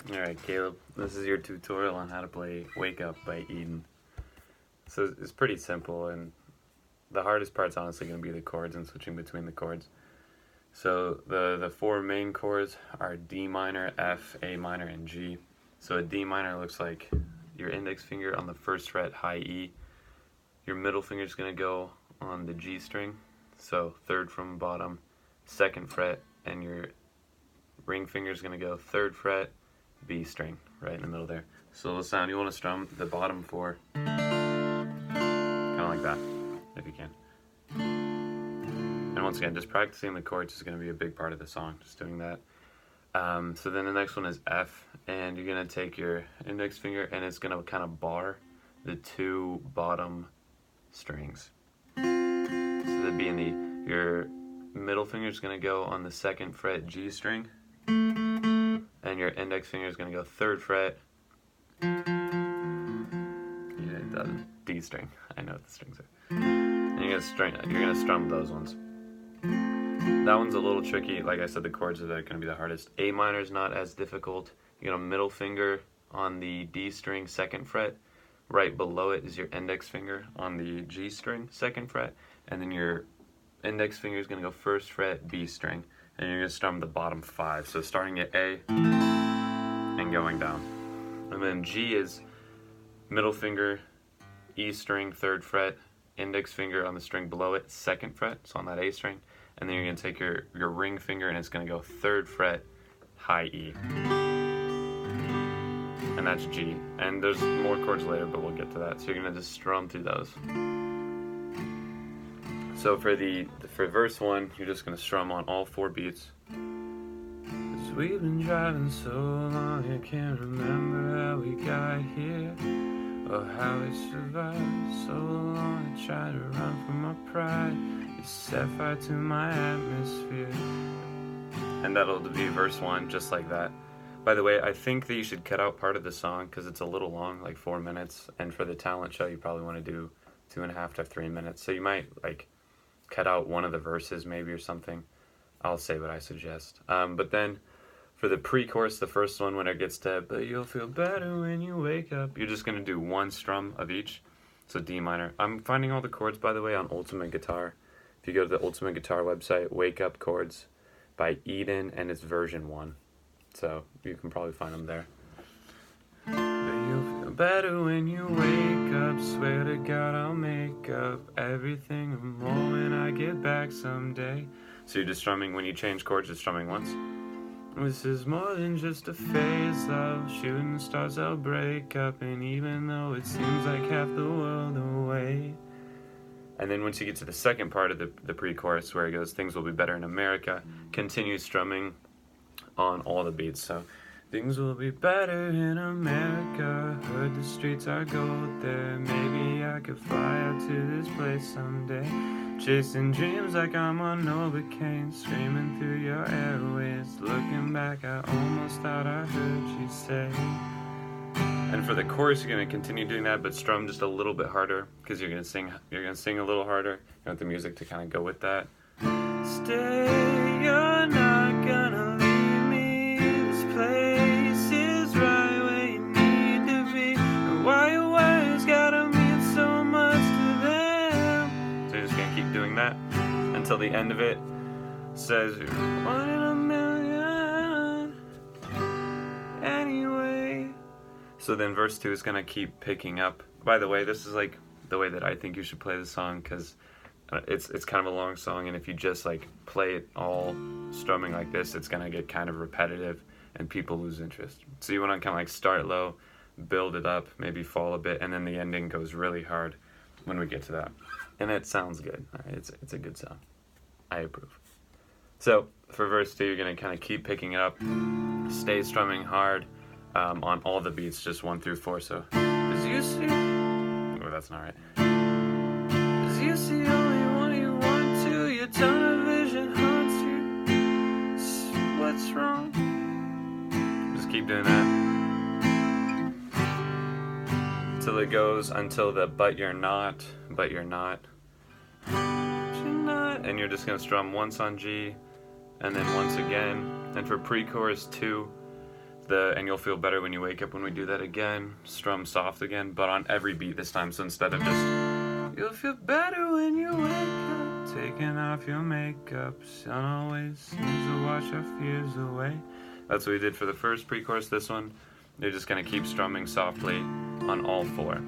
Alright, Caleb, this is your tutorial on how to play Wake Up by Eden. So it's pretty simple, and the hardest part's honestly going to be the chords and switching between the chords. So the four main chords are D minor, F, A minor, and G. So a D minor looks like your index finger on the first fret, high E. Your middle finger is going to go on the G string, so third from bottom, second fret, and your ring finger is going to go third fret, B string, right in the middle there. So the sound you want to strum the bottom four, kind of like that, if you can. And once again, just practicing the chords is going to be a big part of the song, just doing that. So then the next one is F, and you're going to take your index finger and it's going to kind of bar the two bottom strings. So that'd be your middle finger is going to go on the second fret G string, and your index finger is going to go third fret, D string. I know what the strings are. And you're going to strum those ones. That one's a little tricky. Like I said, the chords are going to be the hardest. A minor is not as difficult. You got a middle finger on the D string, second fret. Right below it is your index finger on the G string, second fret. And then your index finger is going to go first fret, B string. And you're going to strum the bottom five. So starting at A and going down. And then G is middle finger, E string, third fret, index finger on the string below it, second fret, so on that A string. And then you're going to take your ring finger and it's going to go third fret, high E. And that's G. And there's more chords later, but we'll get to that. So you're going to just strum through those. So for verse one, you're just going to strum on all four beats. 'Cause we've been driving so long, I can't remember how we got here, or how we survived so long. I tried to run from my pride, you set fire to my atmosphere. And that'll be verse one, just like that. By the way, I think that you should cut out part of the song because it's a little long, like 4 minutes. And for the talent show, you probably want to do 2.5 to 3 minutes. So you might like cut out one of the verses maybe or something. I'll say what I suggest. But then for the pre-chorus, the first one, when it gets to "but you'll feel better when you wake up," you're just going to do one strum of each. So D minor. I'm finding all the chords, by the way, on Ultimate Guitar. If you go to the Ultimate Guitar website, Wake Up Chords by Eden, and it's version 1. So you can probably find them there. But you'll feel better when you wake up. Swear to God I'll make up everything and more when I get back someday. So you're just strumming, when you change chords, just strumming once. This is more than just a phase, love. Shooting stars, I'll break up. And even though it seems like half the world away. And then once you get to the second part of the pre-chorus, where it goes, "Things will be better in America," continue strumming on all the beats. So things will be better in America. Heard the streets are gold there. Maybe I could fly out to this place someday. Chasing dreams like I'm on Novocaine, screaming through your airways. Looking back, I almost thought I heard you say. And for the chorus, you're going to continue doing that, but strum just a little bit harder because you're going to sing a little harder. You want the music to kind of go with that. Stay, you're not gonna leave me. This place is right where you need to be. And why your words gotta mean so much to them. So you're just gonna keep doing that until the end of it says you're 1 in a million anyway. So then verse 2 is gonna keep picking up. By the way, this is like the way that I think you should play the song, because it's kind of a long song, and if you just like play it all strumming like this, it's gonna get kind of repetitive and people lose interest. So you want to kind of like start low, build it up, maybe fall a bit, and then the ending goes really hard when we get to that. And it sounds good. It's a good song. I approve. So for verse 2, you're gonna kind of keep picking it up, stay strumming hard on all the beats, just 1 through 4. So as you see, oh, that's not right. As you see only one you want to, your tunnel vision haunts you. What's wrong? Just keep doing that till it goes until the "but you're not, but you're not, but you're not," and you're just gonna strum once on G, and then once again. And for pre-chorus 2, And you'll feel better when you wake up when we do that again. Strum soft again, but on every beat this time. So instead of just, you'll feel better when you wake up, taking off your makeup, sun always seems to wash our fears away. That's what we did for the first pre-chorus. This one, you're just gonna keep strumming softly on all four.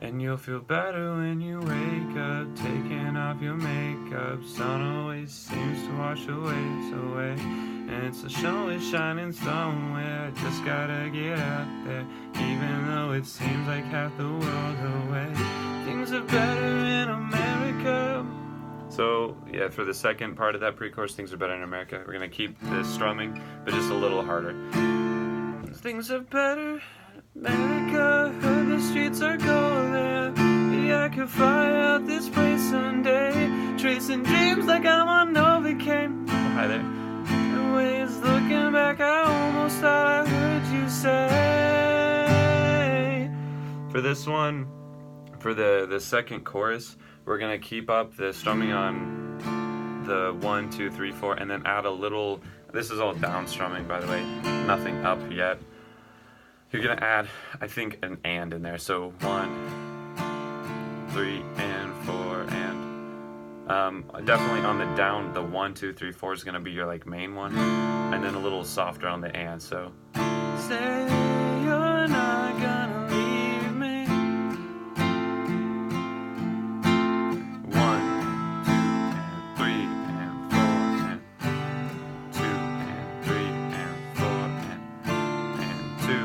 And you'll feel better when you wake up, taking off your makeup, sun always seems to wash away, and it's the sun is shining somewhere, just gotta get out there, even though it seems like half the world away. Things are better in America. So yeah, for the second part of that pre-chorus, things are better in America, we're gonna keep this strumming, but just a little harder. Things are better in America, heard the streets are golden, maybe I could fly out this place someday, tracing dreams like I'm on novice. Oh, hi there. Always looking back, I almost thought I heard you say. For this one, for the second chorus, we're gonna keep up the strumming on the 1, 2, 3, 4, and then add a little. This is all down strumming, by the way, nothing up yet. You're gonna add, I think, an and in there. So 1, 3, and 4, and definitely on the down, the 1, 2, 3, 4 is gonna be your like main one, and then a little softer on the and. So say you're not gonna leave me. 1, 2, and 3, and 4, and 2, and 3, and 4, and 2,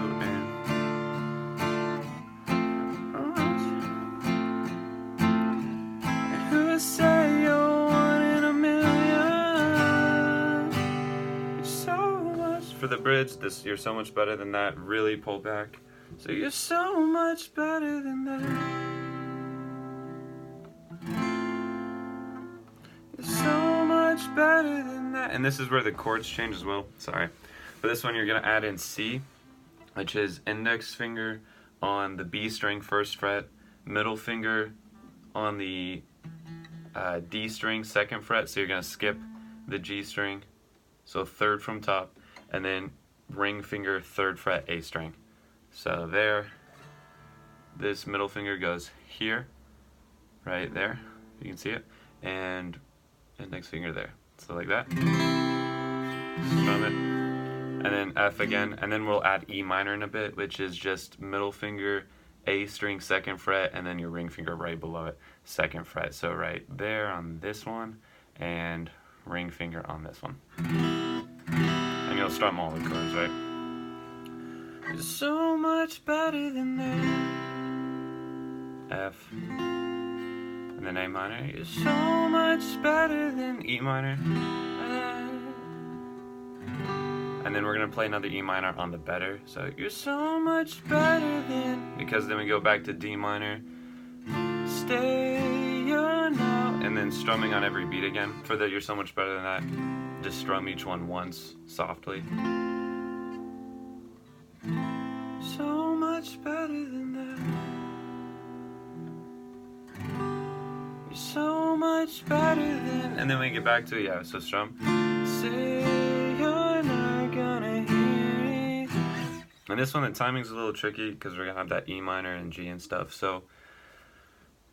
and who say you're one in a million? You're so much for the bridge. This you're so much better than that. Really pull back. So you're so much better than that. You're so much better than that. And this is where the chords change as well. Sorry. For this one, you're gonna add in C, which is index finger on the B string, 1st fret, middle finger on the D string, 2nd fret, so you're going to skip the G string, so 3rd from top, and then ring finger, 3rd fret, A string. So there, this middle finger goes here, right there, you can see it, and index finger there, so like that. Strum it, and then F again, and then we'll add E minor in a bit, which is just middle finger, A string, 2nd fret, and then your ring finger right below it, 2nd fret. So right there on this one, and ring finger on this one. And you'll strum all the chords, right? You're so much better than that. F. And then A minor. You're so much better than E minor. And then we're going to play another E minor on the better. So you're so much better than, because then we go back to D minor. Stay your now. And then strumming on every beat again. For the you're so much better than that, just strum each one once, softly. So much better than that. You're so much better than, and then we get back to it, yeah, so strum. Say you're not gonna hear me. And this one, the timing's a little tricky because we're gonna have that E minor and G and stuff. So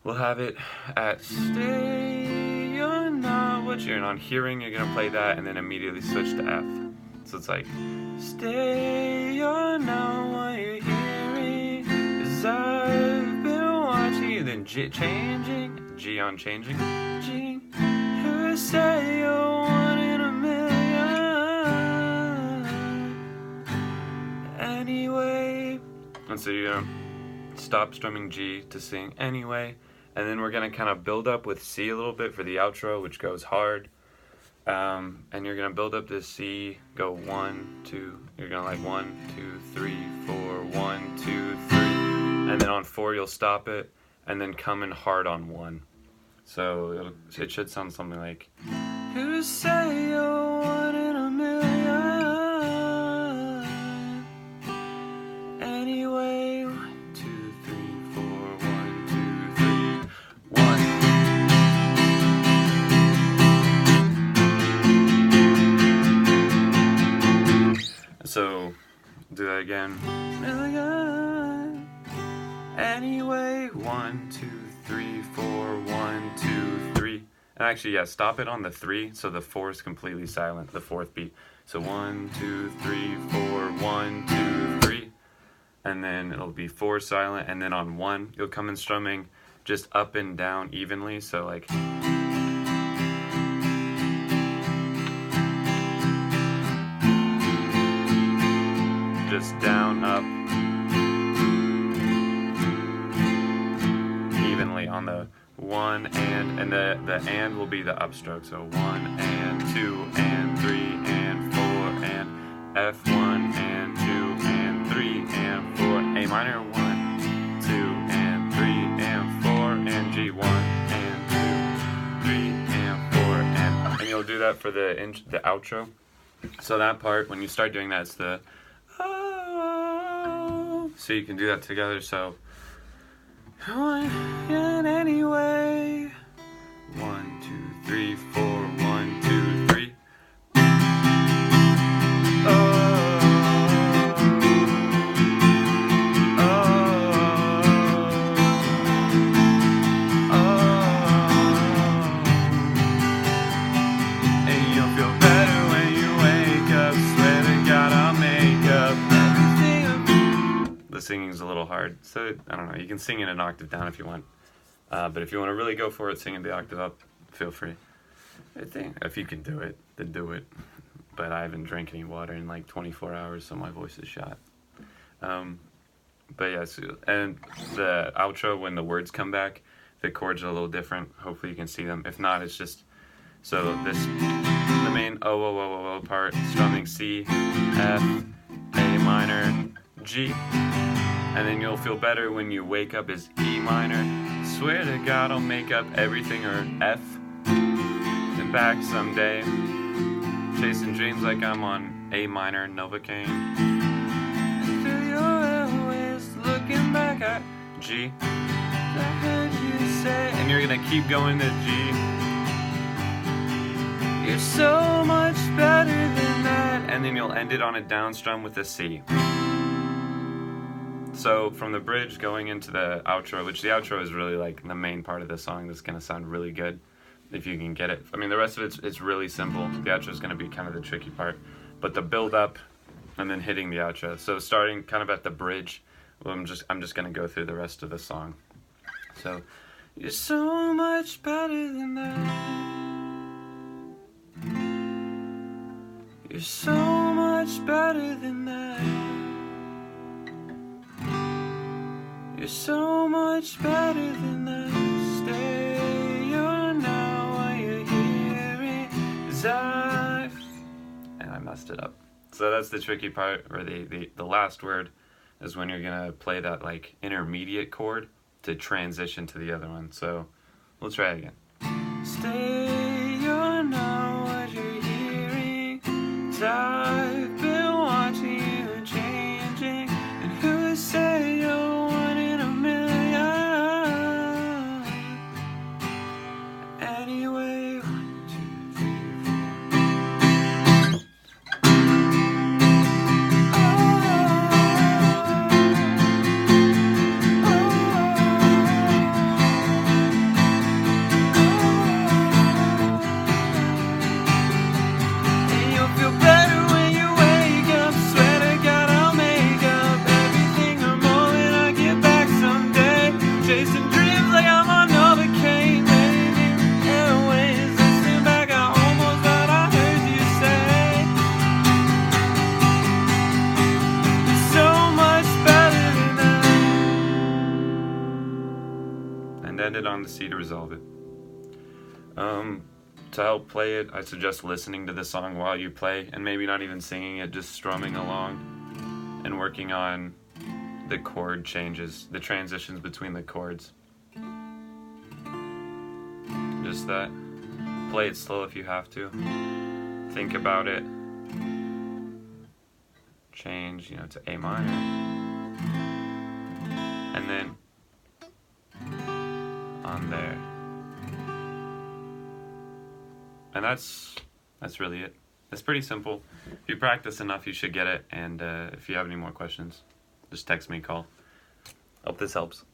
we'll have it at stay, you're not what you're on hearing. You're gonna play that and then immediately switch to F. So it's like stay, you're not what you're hearing. 'Cause I've been watching you. Then G changing, G on changing, G. Who say you're one in a million? Anyway. And so you're gonna stop strumming G to sing anyway, and then we're gonna kind of build up with C a little bit for the outro, which goes hard. And you're gonna build up this C, go 1, 2, you're gonna like 1, 2, 3, 4, 1, 2, 3, and then on 4 you'll stop it, and then come in hard on 1. So it should sound something like, who say you're one in a million? Anyway, 1, 2, 3, 4, 1, 2, 3, 1. So Do that again. Million. Anyway, 1, 2, 3, 4, 1, 2, 3. And actually, yeah, stop it on the 3, so the 4 is completely silent, the 4th beat. So 1, 2, 3, 4, 1, 2, 3. And then it'll be 4 silent, and then on 1, you'll come in strumming just up and down evenly, so like... just down, up, evenly on the 1 and the and will be the upstroke. So 1 and 2 and 3 and 4 and F1 and 2 and 3 and 4, A minor 1, 2 and 3 and 4 and G1 and 2, 3 and 4 and you'll do that for the outro. So that part, when you start doing that, it's the so you can do that together. So and anyway, 1, 2, 3, 4, 1, 2, 3. And you'll feel better when you wake up. Swear to God, I'll make up everything. The singing's a little hard, so I don't know. You can sing in an octave down if you want, but if you want to really go for it, singing the octave up, feel free. I think if you can do it, then do it. But I haven't drank any water in like 24 hours, so my voice is shot. But yeah, so, and the outro, when the words come back, the chords are a little different. Hopefully you can see them. If not, it's just, so this, the main O part, strumming C, F, A minor, G. And then you'll feel better when you wake up is E minor. Swear to God I'll make up everything, or F. And back someday. Chasing dreams like I'm on A minor, Novocaine. And through your airways, looking back at G. I heard you say, and you're gonna keep going to G. You're so much better than that. And then you'll end it on a down strum with a C. So from the bridge going into the outro, which the outro is really like the main part of the song that's going to sound really good if you can get it. I mean, the rest of it's really simple. The outro is going to be kind of the tricky part, but the build up and then hitting the outro. So starting kind of at the bridge, I'm just going to go through the rest of the song. So you're so much better than that. You're so much better than that. You're so much better than that. Stay on now while you're hearing and I messed it up. So that's the tricky part, or the last word is when you're gonna play that like intermediate chord to transition to the other one. So we'll try it again. Stay on now while you're hearing I've been watching you changing, and who say you're one in a million? Anyway, 1, 2, 3, 4. And you'll feel better when you wake up. Swear to God I'll make up everything the moment I get back someday. Chasing dreams like I'm on Novocaine. Airways, listening back, I almost thought I heard you say it's so much better than that. And ended on the C to resolve it. To help play it, I suggest listening to the song while you play, and maybe not even singing it, just strumming along and working on the chord changes, the transitions between the chords. Just that. Play it slow if you have to. Think about it. Change, to A minor. And then on there. And that's really it. It's pretty simple. If you practice enough, you should get it. And if you have any more questions, just text me, call. Hope this helps.